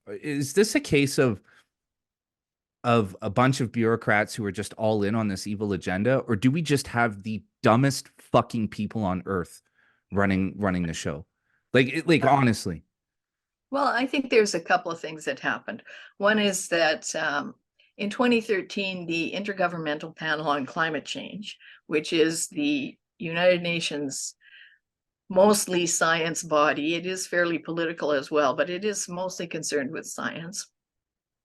is this a case of a bunch of bureaucrats who are just all in on this evil agenda, or do we just have the dumbest fucking people on earth running the show? Like honestly. Well, I think there's a couple of things that happened. One is that in 2013, the Intergovernmental Panel on Climate Change, which is the United Nations mostly science body, it is fairly political as well, but it is mostly concerned with science.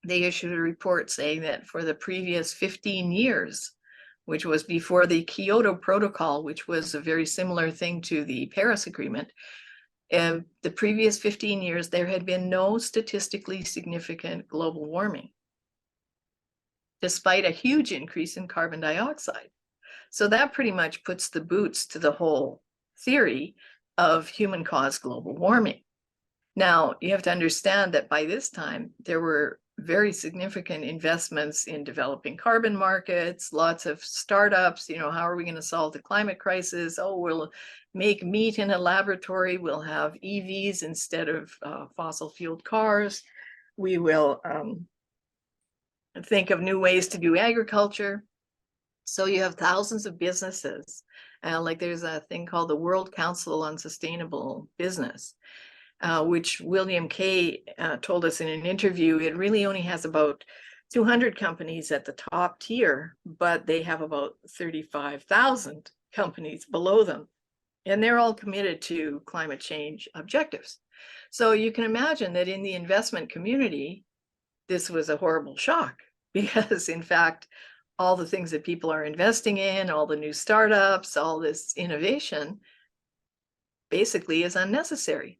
They issued a report saying that for the previous 15 years, which was before the Kyoto Protocol, which was a very similar thing to the Paris Agreement, the previous 15 years, there had been no statistically significant global warming, despite a huge increase in carbon dioxide. So that pretty much puts the boots to the whole theory of human-caused global warming. Now, you have to understand that by this time, there were very significant investments in developing carbon markets, lots of startups. How are we going to solve the climate crisis? Oh, we'll make meat in a laboratory. We'll have EVs instead of fossil-fueled cars. We will think of new ways to do agriculture. So you have thousands of businesses. Like there's a thing called the World Council on Sustainable Business, which William Kay told us in an interview. It really only has about 200 companies at the top tier, but they have about 35,000 companies below them. And they're all committed to climate change objectives. So you can imagine that in the investment community, this was a horrible shock because, in fact, all the things that people are investing in, all the new startups, all this innovation basically is unnecessary.